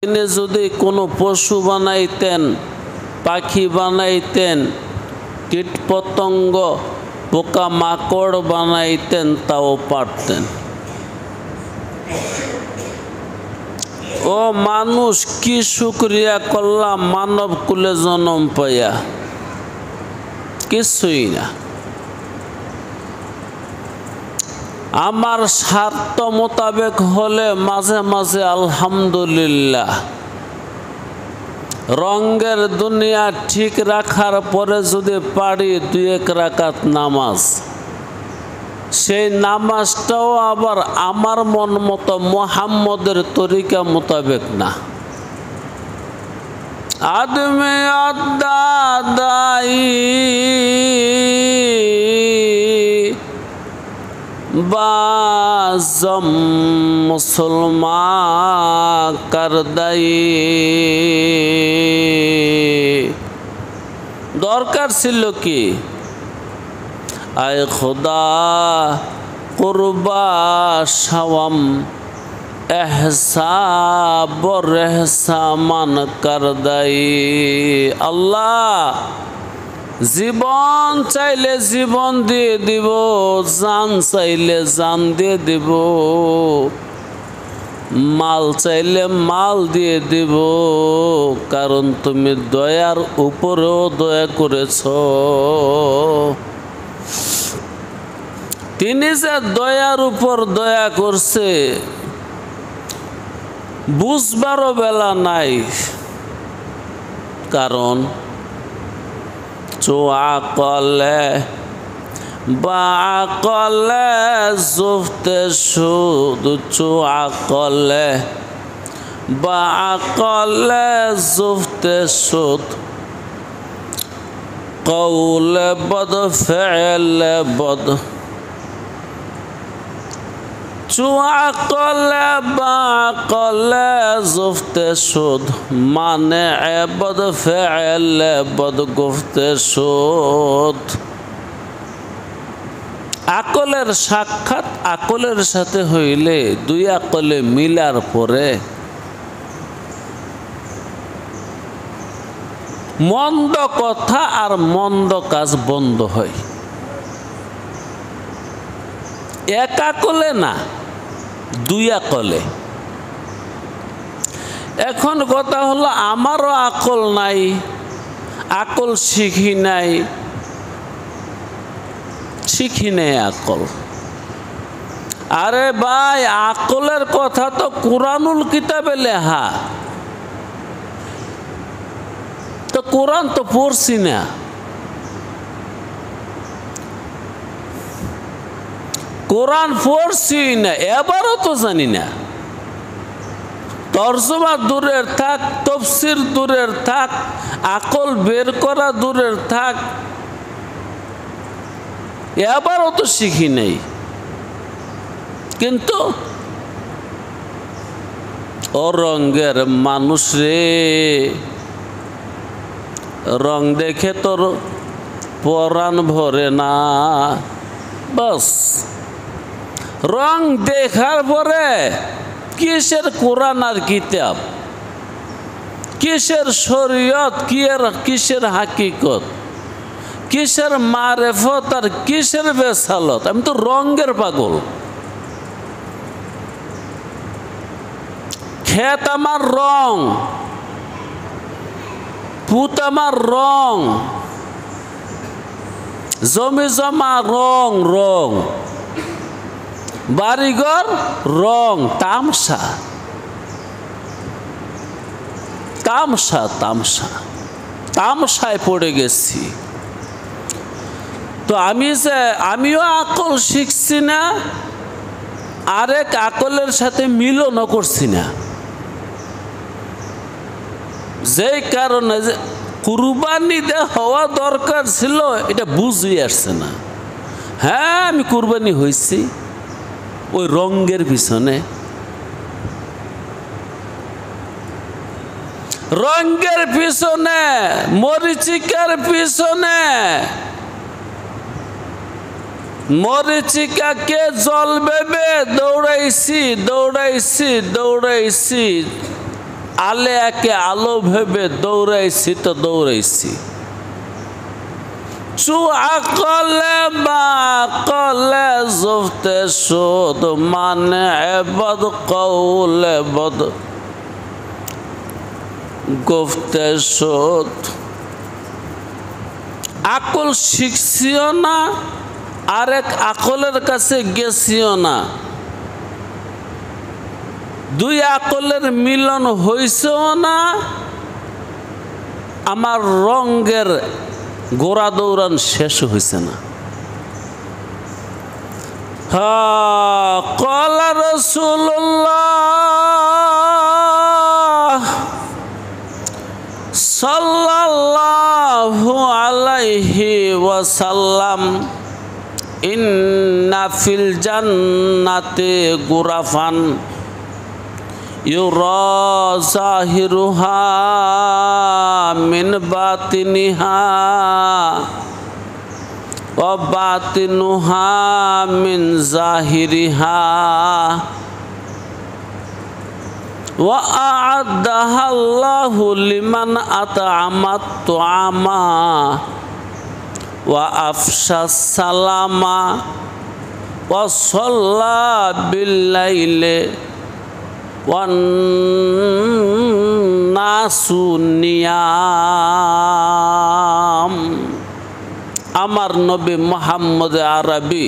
তিনি যদি কোনো পশু বানাইতেন, পাখি বানাইতেন, কীটপতঙ্গ, পোকামাকড় বানাইতেন, তাও পারতেন। ও মানুষ, কি শুকরিয়া করলাম মানব কুলে জন্ম পাইয়া? কিছুই না। আমার স্বার্থ মোতাবেক হলে মাঝে মাঝে আলহামদুলিল্লাহ, রঙের দুনিয়া ঠিক রাখার পরে যদি পারি 2-1 রাকাত নামাজ, সেই নামাজটাও আবার আমার মন মতো মুহাম্মদের তরিকা মোতাবেক না। আদমে আদাদাই বাজম মুসলমান করদাই, দরকার ছিল কি? আয় খুদা কুরবা শাওয়াম এহসাব রেহসামান করদাই। আল্লাহ, জীবন চাইলে জীবন দিয়ে দিব, জান চাইলে জান দিয়ে দিব, মাল চাইলে মাল দিয়ে দিব, কারণ তুমি দয়ার উপরেও দয়া করেছ। তিনি যে দয়ার উপর দয়া করছে বুঝবারও বেলা নাই, কারণ চোয়াকলে বাকলে জুফতে সুদ, চোয়াকলে বাকলে জুফতে সুদ, কৌলে বদ ফেলে বদ, চুয়াকলে বাকলে জুফতে সুদ, মানে বদ ফেলে বদ গুফতে সুদ। আকলের সাক্ষাৎ আকলের সাথে হইলে, 2 আকলে মিলার পরে মন্দ কথা আর মন্দ কাজ বন্ধ হয়। 1 আকলে না, 2 আকলে। এখন কথা হলো, আমারও আকল নাই, আকল শিখি নাই, শিখি নেই আকল। আরে ভাই, আকলের কথা তো কুরআনুল কিতাবে লেখা, তো কোরআন তো পড়ছি না। কোরআন পড়ছি না, এবারও তো জানি না। তরজমা দূরের থাক, তফসির দূরের থাক, আকল বের করা দূরের থাক, এবারও তো শিখি নেই। কিন্তু ও রঙের মানুষ রে, রং দেখে তোর পরাণ ভরে না। বাস, রং দেখার পরে কিসের কোরআন আর কিতাব, কিসের শরীয়ত, কিসের হাকিকত, কিসের মারেফত আর কিসের বেসালত? আমি তো রঙের পাগল। ক্ষেত আমার রং, পুত আমার রং, জমি জমা রং, রং বাড়িঘর রং, তামসা তামসা তামসা তামসায় পড়ে গেছি। তো আমিও আকল শিখছি না, আরেক আকলের সাথে মিলনও করছি না। যেই কারণে যে কুরবানি হওয়া দরকার ছিল, এটা বুঝে আসছে না। হ্যাঁ, আমি কুরবানি হয়েছি ওই রঙের পিছনে, রঙের পিছনে, মরিচিকার পিছনে। মরিচিকাকে জল ভেবে দৌড়াইছি দৌড়াইছি দৌড়াইছি, আলেয়াকে আলো ভেবে দৌড়াইছি তো দৌড়াইছি। চুয়া কলে বা কলে জুফতে সুদ মানে এবদ কৌলে বদ গুফতে সুদ। আকল শিখছিও না, আরেক আকলের কাছে গেছিও না, দুই আকলের মিলন হইছেও না, আমার রঙ্গের গোড়া দৌড়ান শেষ হয়েছে না। কলা রাসূলুল্লাহ সাল্লাল্লাহু আলাইহি ওয়াসাল্লাম ইন্না ফিল জান্নাতি গুরাফান ইউরা জাহিরুহা মিন বাতিনিহা ওয়া বাতিনুহা মিন জাহিরিহা ওয়া আ'আদ্দাহা আল্লাহু লিমান আত'আমাত তু'আমা ওয়া আফশাস সালামা ওয়া সাল্লা বিল-লাইলি ওয়ান নাসু নিয়াম। আমার নবী মুহাম্মদ আরবি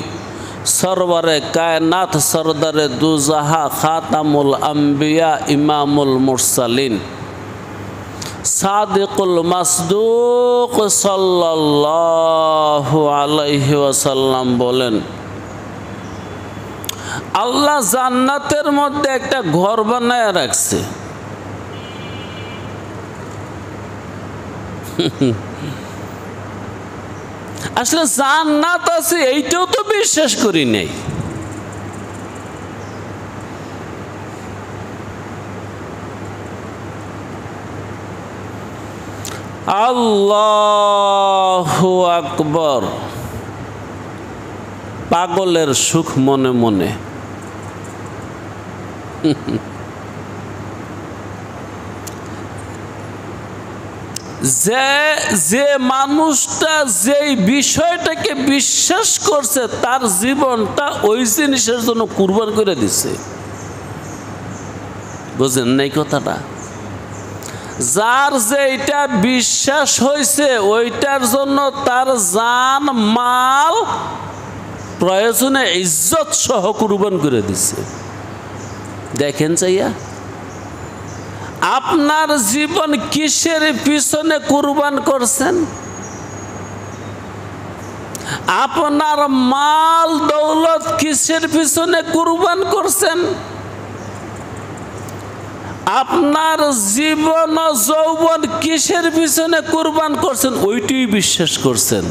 সরওয়ারে কায়নাত সরদারে দুজাহা খাতামুল আম্বিয়া ইমামুল মুরসালিন সাদিকুল মাসদুক সাল্লাল্লাহু আলাইহি ওয়াসাল্লাম বলেন, আল্লাহ জান্নাতের মধ্যে একটা ঘর বানায় রাখছে। আসলে জান্নাত আছে এইটাও তো বিশ্বাস করি নাই। আল্লাহু আকবার। পাগলের সুখ মনে মনে। যে মানুষটা যেই বিষয়টাকে বিশ্বাস করছে তার জীবনটা ওই জিনিসের জন্য কুরবান করে দিছে। বুঝেন নাই কথাটা? যার যেটা বিশ্বাস হয়েছে ওইটার জন্য তার জান মাল প্রয়োজনে ইজ্জত সহ কুরবান করে দিছে। দেখেন চাইয়া আপনার জীবন কিসের পিছনে কুরবান করছেন? আপনার মাল দৌলত কিসের পিছনে কুরবান করছেন? আপনার জীবন যৌবন কিসের পিছনে কুরবান করছেন? ওইটাই বিশ্বাস করছেন।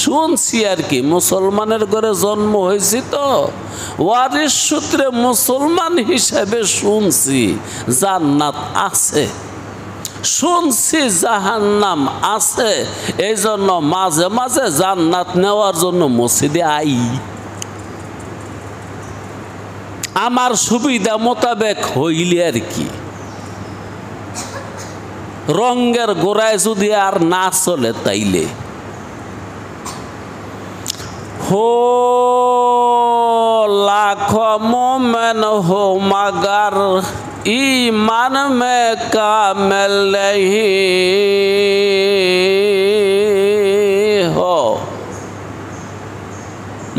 শুনছি আর কি, মুসলমানের ঘরে জন্ম হয়েছি তো ওয়ারিস সূত্রে মুসলমান হিসাবে শুনছি জান্নাত আছে, শুনছি জাহান্নাম আছে, এই জন্য মাঝে মাঝে জান্নাত নেওয়ার জন্য মসজিদে আই। আমার সুবিধা মোতাবেক হইলে আর কি, রঙ্গের গোড়ায় যদি আর না চলে তাইলে। हो लाखों मोमेन हो मगर ईमान में कामिल नहीं हो।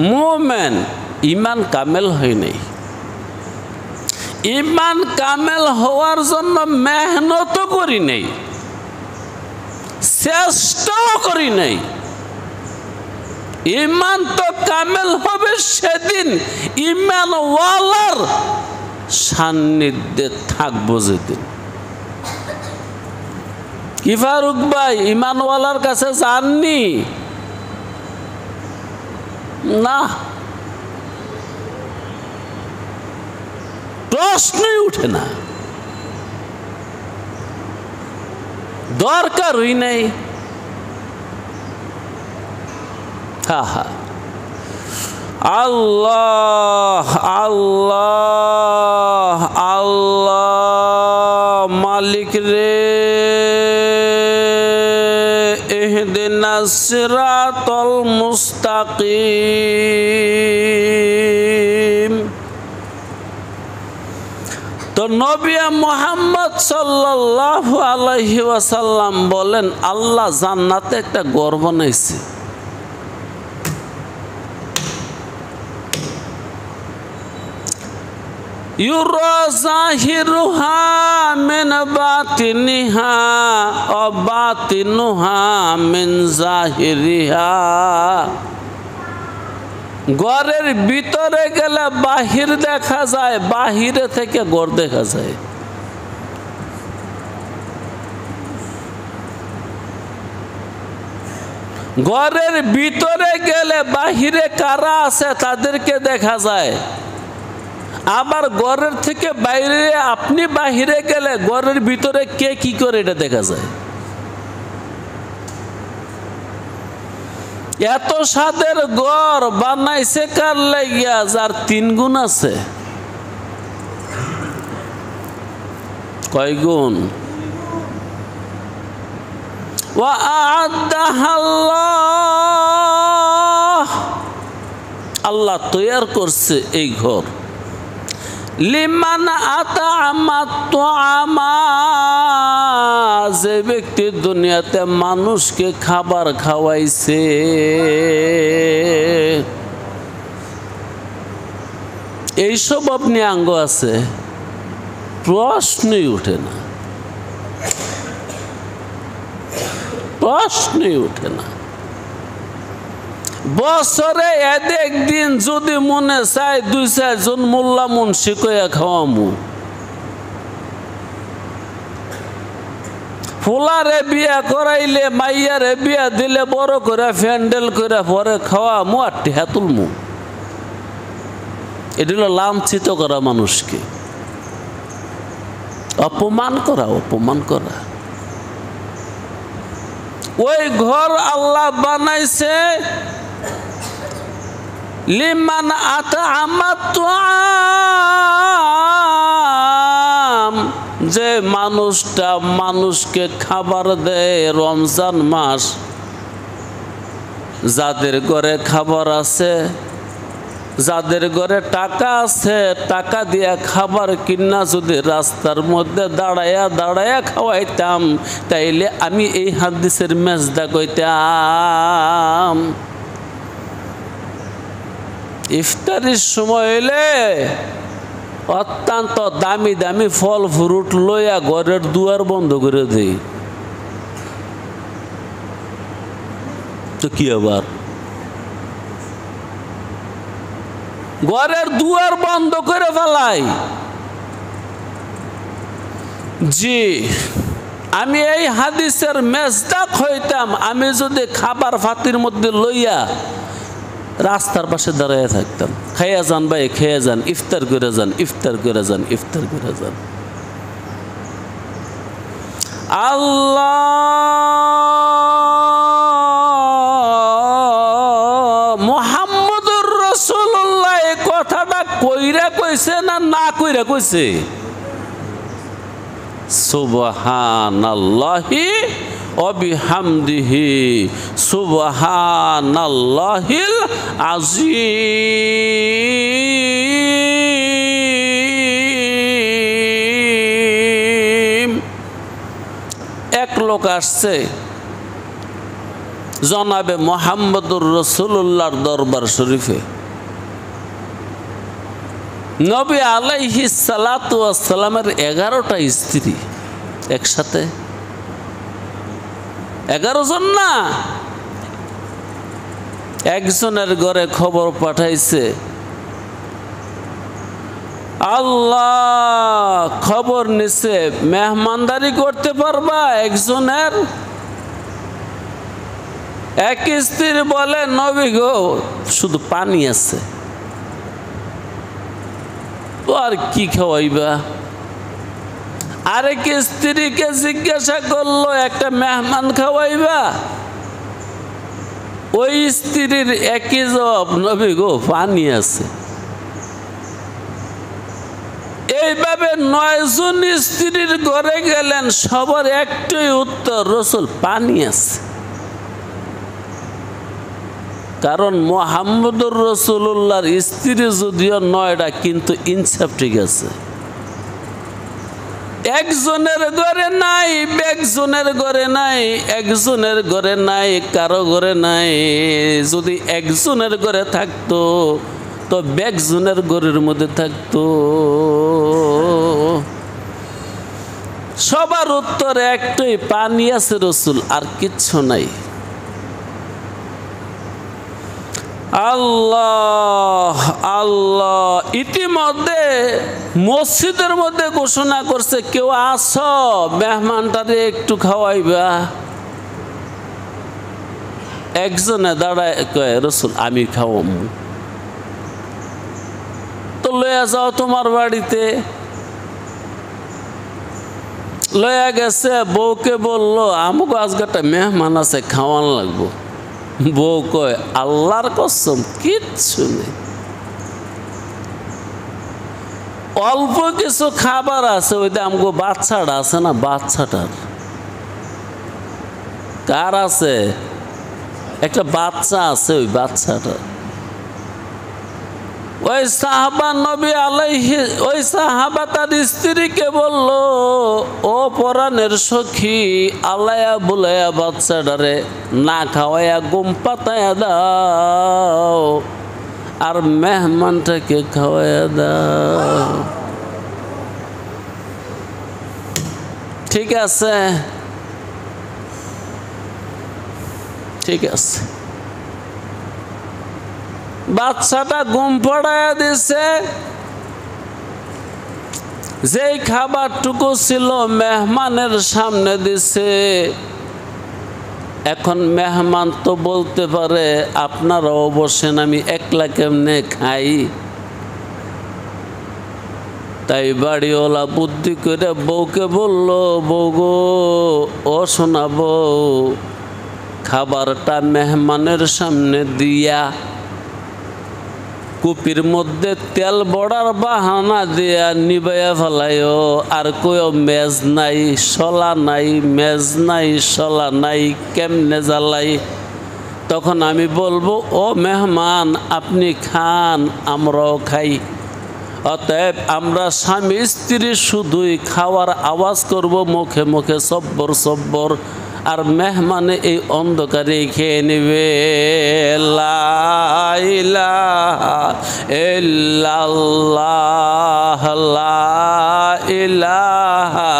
मोमेन ईमान कामिल হয় নাই। ईमान कामिल হওয়ার জন্য মেহনত করি নাই, চেষ্টাও করি নাই। ইমান তো কামেল হবে সেদিন ইমানওয়ালার সান্নিধ্যে থাকবো যেদিন। কি ফারুক ভাই ইমানওয়ালার কাছে যাননি? না, প্রশ্নই উঠে না, দরকারই নাই। আল্লাহ আল্লাহ আল্লাহ মালিক রে ইহদিনাস সিরাতাল মুস্তাকিম। তো নবী মুহাম্মদ সাল্লাল্লাহু আলাইহি ওয়াসাল্লাম বলেন, আল্লাহ জান্নাতে একটা ঘর বানাইছে। ইউরা জাহিরুহা মিন বাতিনিহা ওয়া বাতিনুহা মিন জাহিরিহা। ঘরের ভিতরে গেলে বাহির দেখা যায়, বাহিরে থেকে ঘর দেখা যায়। ঘরের ভিতরে গেলে বাহিরে কারা আছে তাদেরকে দেখা যায়। আবার ঘরের থেকে বাইরে আপনি বাহিরে গেলে ঘরের ভিতরে কে কি করে এটা দেখা যায়। এত সাদের ঘর বানাইছে কার লাগিয়া? যার 3 গুণ আছে। কয় গুণ? ওয়া আ'আদাহাল্লাহ, আল্লাহ তৈয়ার করছে এই ঘর। লিমান আতা'আমা তু'আমা, যে ব্যক্তি দুনিয়াতে মানুষকে খাবার খাওয়াইছে। এইসব আপনি আঙ্গ আছে, প্রশ্নই উঠে না, প্রশ্নই উঠে না। বছরে একদিন যদি মনে চায় 2-4 জন মোল্লা মুন্সি কইয়া খাওয়ামু, ফুলারে বিয়া করাইলে মাইয়ারে বিয়া দিলে বড় করে প্যান্ডেল করে পরে খাওয়ামু আর টিহা তুলমু। এটা হলো লাঞ্ছিত করা, মানুষকে অপমান করা, অপমান করা। ওই ঘর আল্লাহ বানাইছে লিমান আত'আমা তু'আম, যে মানুষটা মানুষকে খাবার দেয়। রমজান মাস যাদের ঘরে খাবার আছে, যাদের ঘরে টাকা আছে, টাকা দিয়া খাবার কিনা যদি রাস্তার মধ্যে দাঁড়ায়া দাঁড়ায়া খাওয়াইতাম, তাইলে আমি এই হাদিসের মেজদা কইতাম। ইফতারির সময় হইলে অত্যন্ত দামি দামি ফল ফ্রুট লইয়া ঘরের দুয়ার বন্ধ করে দেই। তো কি আবার ঘরের দুয়ার বন্ধ করে ফেলাই? জি, আমি এই হাদিসের মেজদাক হইতাম আমি যদি খাবার ফাতির মধ্যে লইয়া রাস্তার পাশে দাঁড়াইয়া থাকতাম। খাইয়া যান ভাই, খেয়ে যান, ইফতার করে যান, ইফতার করে যান, ইফতার করে যান। আল্লাহ মুহাম্মদুর রাসূলুল্লাহ এই কথাটা কইরা কইছে না না কইরা কইছে? সুবহানাল্লাহি ওয়া বিহামদিহি সুবহানাল্লাহিল আযীম। এক লোক আসছে জনাবে মুহাম্মদুর রাসূলুল্লাহর দরবার শরীফে। নবী আলাইহিস সালাতু ওয়াস সালামের 11টা স্ত্রী একসাথে, 11 জন না, একজনের ঘরে খবর পাঠাইছে, আল্লাহ খবর নিছে মেহমানদারি করতে পারবা একজনের? এক স্ত্রী বলে, নবী গো শুধু পানি আছে, তো আর কি খাওয়াইবা? আরেক স্ত্রীকে জিজ্ঞাসা করলো, একটা মেহমান খাওয়াইবা? ওই স্ত্রীর একই জবাব, নবী গো পানি আছে। এইভাবে এইভাবে 9 জন স্ত্রীর ঘরে গেলেন, সবার একটাই উত্তর, রসুল পানি আছে। কারণ মুহাম্মদুর রাসূলুল্লাহর স্ত্রী যদিও 9টা, কিন্তু ইনসাফ ঠিক আছে। একজনের ঘরে নাই, একজনের ঘরে নাই, একজনের ঘরে নাই, কারো ঘরে নাই। যদি একজনের ঘরে থাকতো তো একজনের ঘরের মধ্যে থাকতো। সবার উত্তর একটাই, পানি আছে রসুল, আর কিচ্ছু নাই। আল্লাহ আল্লাহ ইতিমধ্যে মসজিদের মধ্যে ঘোষণা করছে, কেউ আসো মেহমানটারে একটু খাওয়াইবা। একজনে দাঁড়ায় কয়, রসুল আমি খাওয়াম। তো লইয়া যাও তোমার বাড়িতে। লইয়া গেছে, বউকে বললো আমাকে আজকে একটা মেহমান আছে, খাওয়ান লাগবো। বউ কয়, আল্লাহর কসম কিচ্ছু নেই, অল্প কিছু খাবার আছে। ওই যে আমগো বাচ্চাটা আছে না, বাচ্চাটার কার আছে, একটা বাচ্চা আছে, ওই বাচ্চাটার। ওই সাহাবা নবী আলাইহি, ওই সাহাবা তার স্ত্রীকে বলল, ও পরাণের সখী, আলায়া বুলায়া বাচ্চাটারে না খাওয়াইয়া ঘুম পাতায়া দাও, আর মেহমানটাকে খাওয়াইয়া দাও। ঠিক আছে, ঠিক আছে। বাচ্চাটা ঘুম পড়াইয়া দিছে। যেই খাবারটুকু ছিল মেহমানের সামনে দিছে। এখন মেহমান তো বলতে পারে, আপনারাও বসেন, আমি একলা কেমনে খাই। তাই বাড়িওয়ালা বুদ্ধি করে বউকে বলল, বউ গো, ও শোনা বউ, খাবারটা মেহমানের সামনে দিয়া কুপির মধ্যে তেল বড়ার বাহানা দিয়া নিবাইয়া ফেলাইও। আর কইও মেজ নাই, শলা নাই, মেজ নাই, শলা নাই, কেমনে জ্বালাই। তখন আমি বলবো, ও মেহমান আপনি খান, আমরাও খাই। অতএব আমরা স্বামী স্ত্রী শুধুই খাওয়ার আওয়াজ করব মুখে মুখে, সব্বর সব্বর, আর মেহমানে এই অন্ধকারে খেয়ে নেবে। লা ইলাহা ইল্লাল্লাহ, লা ইলাহা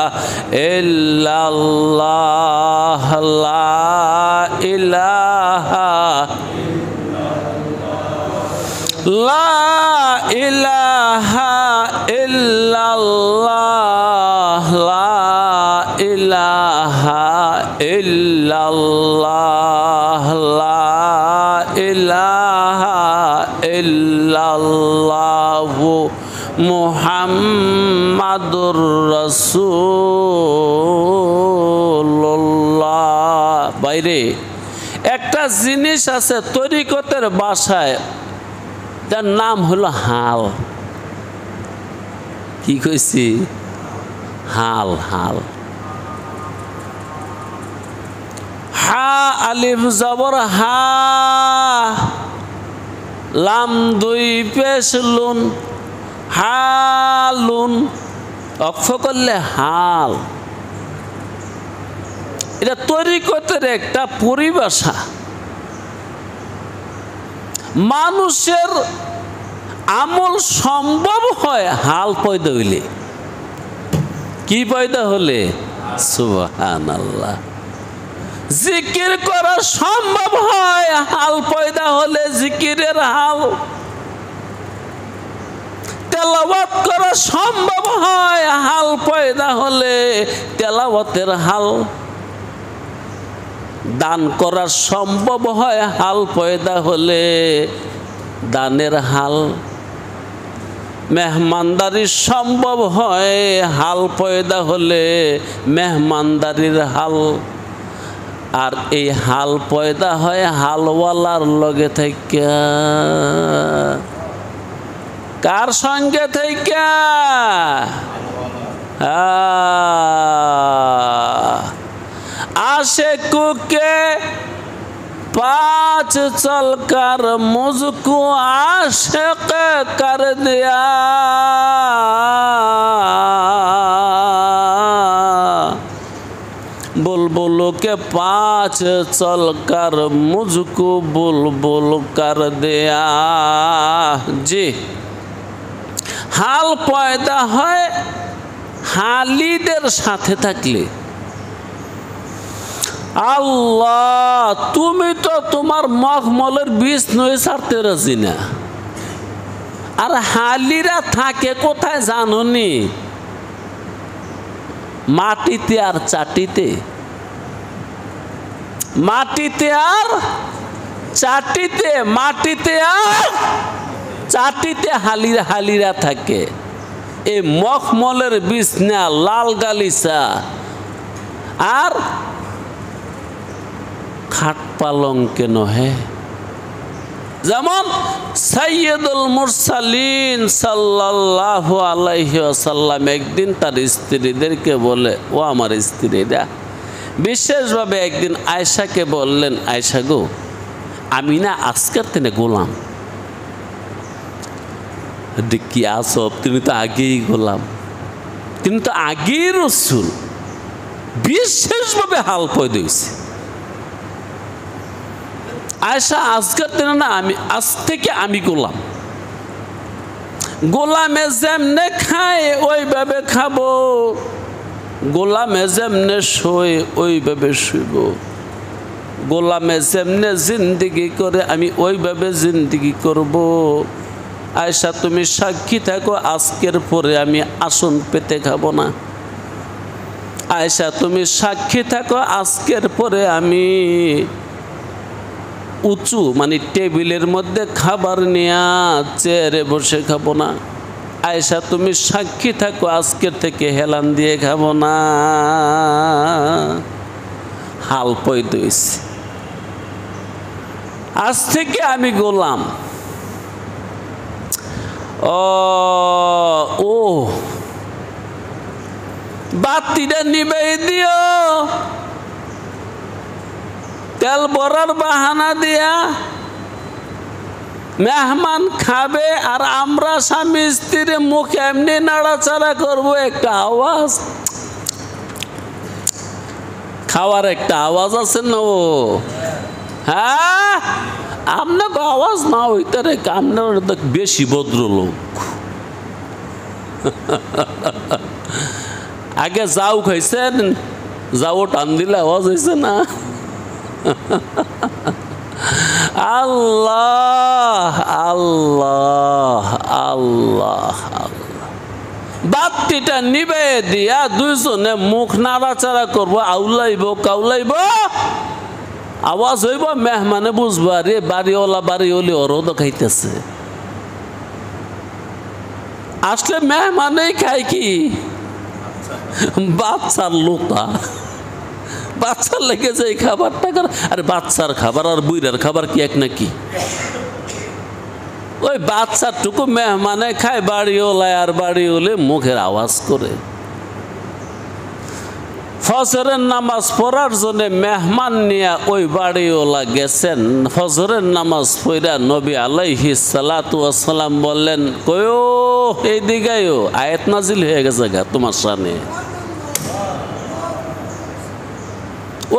ইল্লাল্লাহ, লা ইলাহা, লা ইলাহা ইল্লাল্লাহ, লা ইলাহা ইল্লাল্লাহ, লা ইলাহা ইল্লাল্লাহ, মুহাম্মাদুর রাসূলুল্লাহ। বাইরে একটা জিনিস আছে তরিকতের ভাষায়, যার নাম হলো হাল। কি কইছি? হাল। হাল, হা আলিফ জবর হা, লাম দুই পেশ লুন, হালুন, অক্ষ করলে হাল। এটা তরিকতের একটা পরিভাষা। মানুষের আমল সম্ভব হয় হাল পয়দা হইলে। কি পয়দা হলে? সুবহানাল্লাহ। জিকির করা সম্ভব হয় হাল পয়দা হলে, জিকিরের হাল। তেলাওয়াত করা সম্ভব হয় হাল পয়দা হলে, তেলাওয়াতের হাল। দান করা সম্ভব হয় হাল পয়দা হলে, দানের হাল। মেহমানদারি সম্ভব হয় হাল পয়দা হলে, মেহমানদারির হাল। আর এই হাল পয়দা হয় হালওয়ালার লগে থাইকা। কার সঙ্গে থাইকা? आशिक के पाँच चल कर मुझको आशिक कर दिया, बुलबुल के पाँच चल कर मुझको बुलबुल कर दिया। जी हाल पयदा है हालिদের সাথে থাকলে। আল্লাহ তুমি তো তোমার মখমলের বীজ নই ছাড়তে রাজি না, আর হালিরা থাকে কোথায় জানোনি? মাটিতে আর চাটিতে, মাটিতে আর চাটিতে, মাটিতে আর চাটিতে হালিরা হালিরা থাকে। এই মখমলের বিছনা লাল গালিচা আর খাট পালং কেন হে? যেমন সাইয়্যিদুল মুরসালিন সাল্লাল্লাহু আলাইহি ওয়াসাল্লাম একদিন তার স্ত্রীদেরকে বলে, ও আমার স্ত্রীরা, বিশেষভাবে একদিন আয়েশাকে বললেন, আয়েশা গো, আমি না আজকের দিনে গোলাম। কি আসব, তুমি তো আগেই গোলাম, তুমি তো আগেই রাসূল। বিশেষভাবে হাল পয়দা হইছে। আয়েশা আজকের দিনে না, আমি আজ থেকে আমি গোলাম। গোলামে যেমনে খায় ওইভাবে খাবো, গোলামে যেমনে শোয় ওইভাবে শুইব, গোলামে যেমনে জিন্দিগি করে আমি ওইভাবে জিন্দিগি করব। আয়েশা তুমি সাক্ষী থাকো, আজকের পরে আমি আসন পেতে খাবো না। আয়েশা তুমি সাক্ষী থাকো, আজকের পরে আমি উঁচু মানে টেবিলের মধ্যে খাবার নিয়ে চেয়ারে বসে খাবো না। আয়েশা তুমি সাক্ষী থাকো, আজকের থেকে হেলান দিয়ে খাবো না। হাল পয়দা হইছে, আজ থেকে আমি গোলাম। ও বাতিটা নিবাই দিও, তেল ভরার বাহানা দিয়া মেহমান খাবে, আর আমরা স্বামী স্ত্রীর মুখে এমনি নাড়াচাড়া করবো। একটা আওয়াজ, খাওয়ার একটা আওয়াজ আছে না? ও হ্যাঁ, আপনাকে আওয়াজ না হইতে রে, আপনার বেশি ভদ্রলোক। আগে যাও খাইছেন, যাও টান দিলে আওয়াজ হয়েছে না? আল্লাহ আল্লাহ আল্লাহ আল্লাহ। বাতিটা নিবে দিয়া দুইজনে মুখ নাড়াচাড়া করবো, আউলাইব কাউলাইব, আওয়াজ হইব, মেহমানে বুঝবা রে বাড়িওয়ালা বাড়িওয়ালি ওরও তো খাইতেছে। আসলে মেহমানেই খায় কি? বাচ্চার লোতা, বাচ্চার লেগে যায় খাবারটা। আরে বাচ্চার খাবার আর বুইরার খাবার কি এক নাকি? ওই বাচ্চাটুকু মেহমানে খায়, বাড়িওয়ালায় আর বাড়িওয়ালি মুখের আওয়াজ করে। ফজরের নামাজ পড়ার জন্য মেহমান নিয়ে ওই বাড়িওয়ালা গেছেন। ফজরের নামাজ পড়া নবী আলাইহিস সালাতু ওয়াস সালাম বললেন, কয়ো এইদিকেও আয়াত নাজিল হয়ে গেছে গা তোমার সামনে।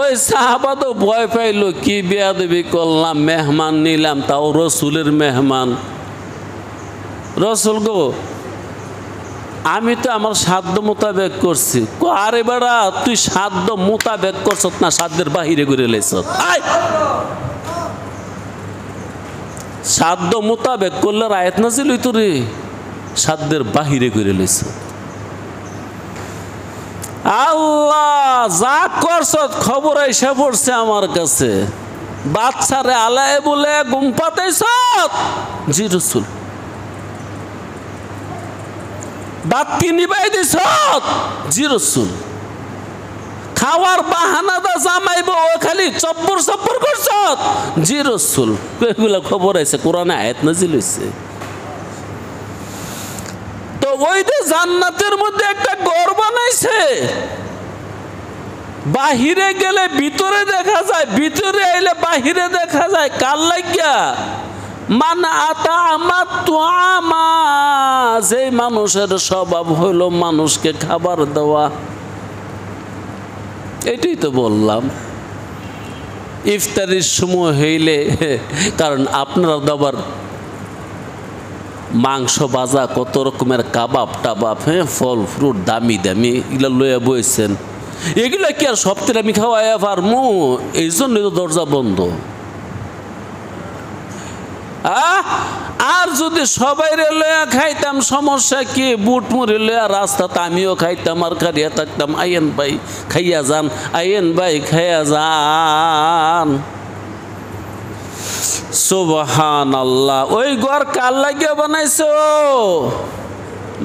ওই সাহাবা তো ভয় পাইল, কি বেয়াদবি করলাম, মেহমান নিলাম, তাও রসুলের মেহমান। রসুল গো, আমি তো আমার সাধ্য মোতাবেক করছি। আরে বেড়া, তুই সাধ্য মোতাবেক করছ না, সাধ্যের বাহিরে করে লেছ। সাধ্য মোতাবেক করলে আয়াত নাজিল হইতো রে, সাধ্যের বাহিরে করে লেছ। আল্লাহ যা করছ খবর এসে পড়ছে আমার কাছে। বাচ্চারে আলায় বলে ঘুম পাতাইছ? জি রসুল। বাতি নিবাই দিছ? জি রসুল। খাওয়ার বাহানাটা জামাইব, ও খালি চপ্পর চপ্পর করছ? জি রসুল। এগুলা খবর আছে, কোরআনে আয়াত নাজিল হইছে। তো ওই যে জান্নাতের মধ্যে একটা ঘর বানাইছে, বাহিরে গেলে ভিতরে দেখা যায়, ভিতরে এলে বাহিরে দেখা যায়। কার লাগিয়া? মান আতা আমার তোয়ামা, যে মানুষের স্বভাব হইল মানুষকে খাবার দেওয়া। এটাই তো বললাম ইফতারির সময় হইলে, কারণ আপনারা দাবার মাংস ভাজা, কত রকমের কাবাব টাবাব, হ্যাঁ, ফল ফ্রুট দামি দামি, এগুলো লইয়া বইছেন। এগুলা কি আর সপ্তাহে আমি খাওয়াইয়া পারমু? এই জন্যই তো দরজা বন্ধ। আর যদি সবাই লইয়া খাইতাম সমস্যা কি? বুট মুড়ি লইয়া রাস্তাতে আমিও খাইতাম আর খাইয়া থাকতাম, আইয়েন ভাই খাইয়া যান, আইয়েন ভাই খাইয়া যান। সুবহানাল্লাহ। ওই ঘর কার লাগিয়া বানাইছো?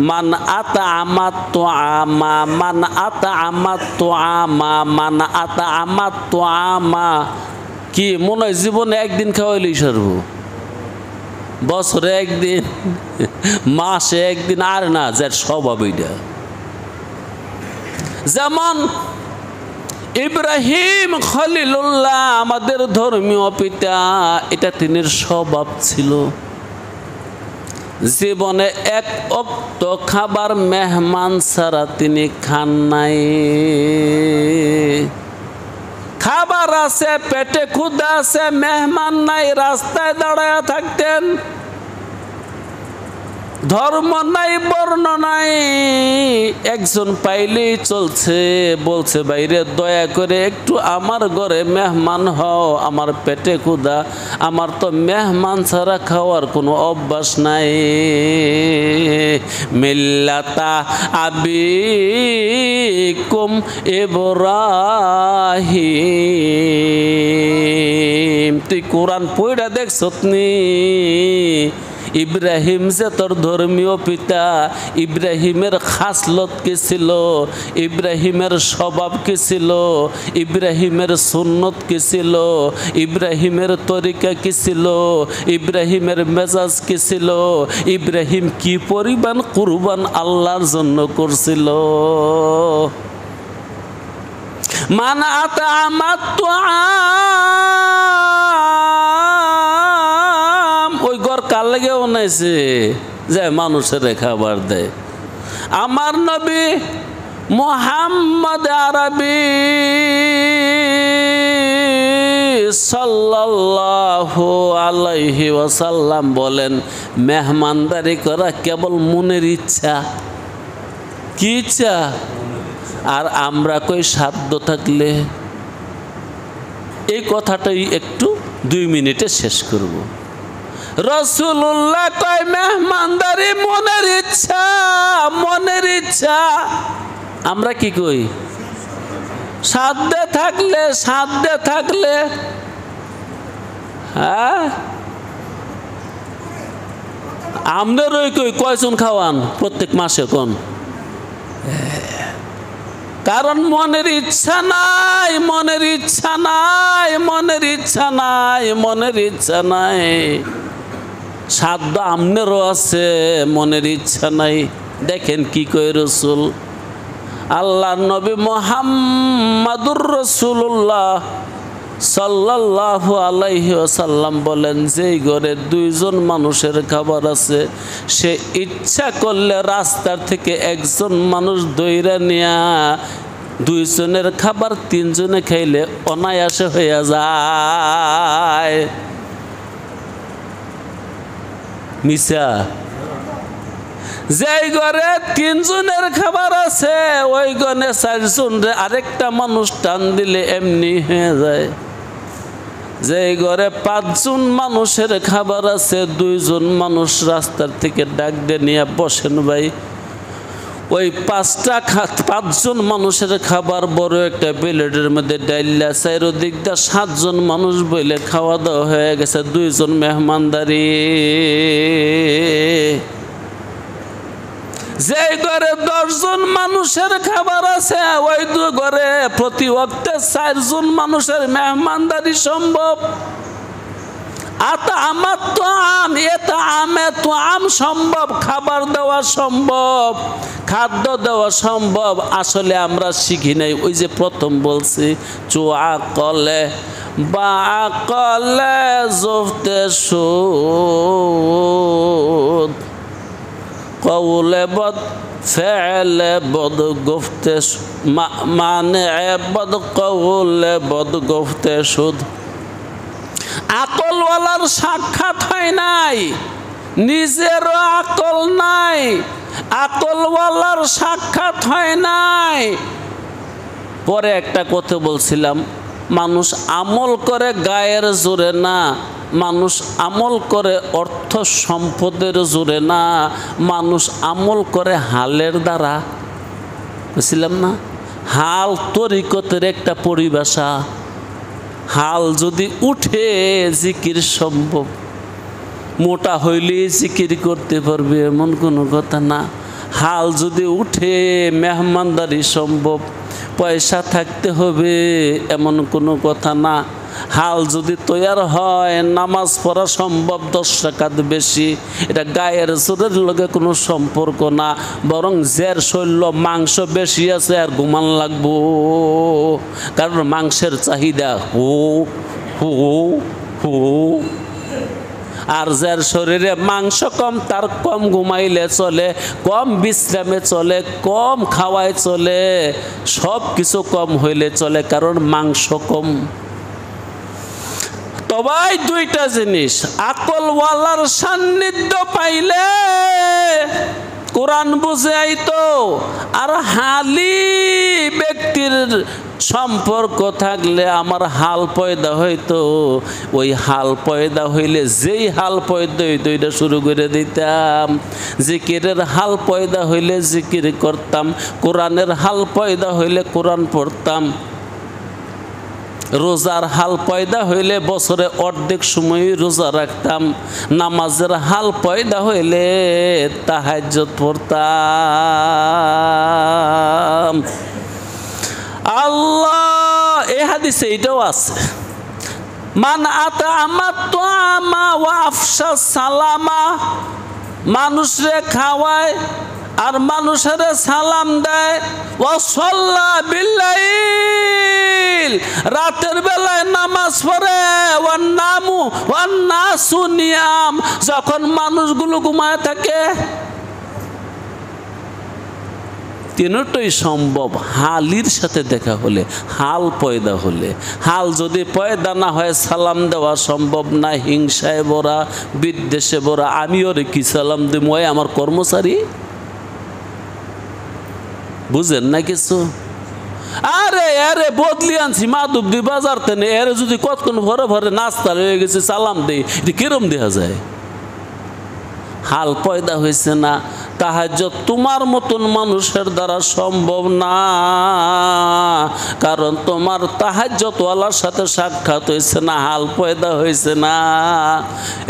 মান আতা আমার তো আমা, মান আতা আমার তো আমা, মান আতা আমার তো আমা। কি মনে হয় জীবনে একদিন খাওয়াইলেই সারব? বছরে একদিন, মাসে একদিন, আর না যার স্বভাব এইটা। যেমন ইব্রাহিম খলিলুল্লাহ আমাদের ধর্মীয় পিতা, এটা তিনের স্বভাব ছিল। জীবনে এক অক্ত খাবার মেহমান ছাড়া তিনি খান নাই। খাবার আছে, পেটে ক্ষুধা আছে, মেহমান নাই, রাস্তায় দাঁড়ায় থাকতেন। ধর্ম নাই, বর্ণ নাই, একজন পাইলেই চলছে। বলছে বাইরে দয়া করে একটু আমার ঘরে মেহমান হও, আমার পেটে ক্ষুধা, আমার তো মেহমান ছাড়া খাওয়ার কোনো অভ্যাস নাই। মিল্লাতা আবিকুম ইব্রাহিম। তুই কোরআন পড়া দেখছত নি? ইব্রাহিম যে তোর ধর্মীয় পিতা, ইব্রাহিমের খাসলত কি ছিল? ইব্রাহিমের স্বভাব কি ছিল? ইব্রাহিমের সুন্নত কি ছিল? ইব্রাহিমের তরিকা কি ছিল? ইব্রাহিমের মেজাজ কি ছিল? ইব্রাহিম কি পরিমাণ কুরবান আল্লাহর জন্য করছিল? মান আতা আমার তো ওই ঘর কার লাগে বানাইছে? যে মানুষের খাবার দেয়। আমার নবী মুহাম্মদ আরবি সাল্লাল্লাহু আলাইহি ওয়াসাল্লাম বলেন, মেহমানদারি করা কেবল মনের ইচ্ছা। কি ইচ্ছা? আর আমরা কই সাধ্য থাকলে। এই কথাটাই একটু 2 মিনিটে শেষ করব। রাসূলুল্লাহ কয় মেহমানদারি মনের ইচ্ছা, মনের ইচ্ছা। আমরা কি কই? সাধ্যে থাকলে, সাধ্যে থাকলে। হ্যাঁ, আমনেরই কই কয়জন খাওয়ান প্রত্যেক মাসে কোন? কারণ মনের ইচ্ছা নাই, মনের ইচ্ছা নাই, মনের ইচ্ছা নাই, মনের ইচ্ছা নাই। সাধ্য আমনেরও আছে, মনের ইচ্ছা নাই। দেখেন কি কয় রাসূল, আল্লাহর নবী মুহাম্মাদুর রাসূলুল্লাহ সাল্লাল্লাহু আলাইহি ওয়াসাল্লাম বলেন, যেই ঘরে 2 জন মানুষের খাবার আছে, সে ইচ্ছা করলে রাস্তার থেকে একজন মানুষ দইরা নিয়া 2 জনের খাবার 3 জনে খাইলে অনায়াসে হইয়া যায়। মিছা? যেই ঘরে 3 জনের খাবার আছে, ওই ঘরে 4 জনের আরেকটা মানুষ টান দিলে এমনি হয়ে যায়। যেই ঘরে 5 জন মানুষের খাবার আছে, 2 জন মানুষ রাস্তার থেকে ডাক দিয়ে নিয়ে বসেন ভাই, ওই 5 জন মানুষের খাবার বড় একটা প্লেটের মধ্যে ডাইলা, চারিদিক দিয়ে 7 জন মানুষ বইলে খাওয়া দাওয়া হয়ে গেছে, 2 জন মেহমানদারি। যে ঘরে 10 জন মানুষের খাবার আছে, ওই ঘরে প্রতি ওয়াক্তে 4 জন মানুষের মেহমানদারি সম্ভব। আমার তো আম, এটা আমে তো আম সম্ভব, খাবার দেওয়া সম্ভব, খাদ্য দেওয়া সম্ভব। আসলে আমরা শিখি নাই। ওই যে প্রথম বলছি চুয়া কলে বা কলে জফতে সুদ, কৌলে বদ ফেলে বদ গুফতে, মানে বদ কৌলে বদ গুফতে সুদ। আকলওয়ালার সাক্ষাৎ হয় নাই, নিজেরও আকল নাই, আকলওয়ালার সাক্ষাৎ হয় নাই। পরে একটা কথা বলছিলাম, মানুষ আমল করে গায়ের জোরে না, মানুষ আমল করে অর্থ সম্পদের জোরে না, মানুষ আমল করে হালের দ্বারা। বুঝছিলাম না? হাল তরিকতের একটা পরিভাষা। হাল যদি উঠে জিকির সম্ভব, মোটা হইলে জিকির করতে পারবে এমন কোনো কথা না। হাল যদি উঠে মেহমানদারি সম্ভব, পয়সা থাকতে হবে এমন কোনো কথা না। হাল যদি তৈয়ার হয় নামাজ পড়া সম্ভব 10 রাকাত বেশি, এটা গায়ের জোরের লগে কোনো সম্পর্ক না। বরং জের শৈল্য মাংস বেশি আছে আর ঘুমান লাগবো, কারণ মাংসের চাহিদা হো হো হো। আর যার শরীরে মাংস কম তার কম ঘুমাইলে চলে, কম বিশ্রামে চলে, কম খাওয়ায় চলে, সব কিছু কম হইলে চলে, কারণ মাংস কম। তবাই দুইটা জিনিস, আকলওয়ালার সান্নিধ্য পাইলে কোরআন বুঝে আইতো, আর হালি ব্যক্তির সম্পর্ক থাকলে আমার হাল পয়দা হইতো। ওই হাল পয়দা হইলে যেই হাল পয়দা হইতো এটা শুরু করে দিতাম। জিকিরের হাল পয়দা হইলে জিকির করতাম, কোরআনের হাল পয়দা হইলে কোরআন পড়তাম, রোজার হাল পয়দা হইলে বছরে অর্ধেক সময় রোজা রাখতাম, নামাজের হাল পয়দা হইলে তাহাজ্জুদ পড়তাম। আল্লাহ এই হাদিসে এটাও আছে, মান আতা আমার তো আমা ওয়া আফশা সালামা, মানুষরে খাওয়ায় আর মানুষের সালাম দেয়, ওয়া সাল্লা বিল্লাইল, রাতের বেলায় নামাজ পড়ে, ওয়ান নামু ওয়ান নাসু নিয়াম, যখন মানুষগুলো ঘুমায় থাকে। তিনটাই সম্ভব হালির সাথে দেখা হলে, হাল পয়দা হলে। হাল যদি পয়দা না হয় সালাম দেওয়া সম্ভব না। হিংসায় ভরা, বিদ্বেষে ভরা, আমি ওরে কি সালাম দিব, ওই আমার কর্মচারী, বুঝেন না কিছু? আরে আরে বদলি আনছি মাধবদী বাজার থেকে, এর যদি কতক্ষণ ভরে ভরে নাস্তা হয়ে গেছে সালাম দেই, এটা কিরম দেখা যায়? হাল পয়দা হয়েছে না। তাহাজ্জুদ তোমার মতন মানুষের দ্বারা সম্ভব না, কারণ তোমার তাহাজ্জুদওয়ালার সাথে সাক্ষাৎ হয়েছে না, হাল পয়দা হয়েছে না।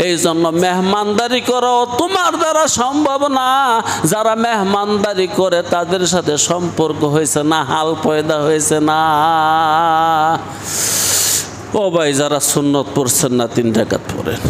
এই জন্য মেহমানদারি করো তোমার দ্বারা সম্ভব না। যারা মেহমানদারি করে তাদের সাথে সম্পর্ক হয়েছে না, হাল পয়দা হয়েছে না। ও ভাই, যারা সুন্নত পড়ছেন না 3 রাকাত পড়েন।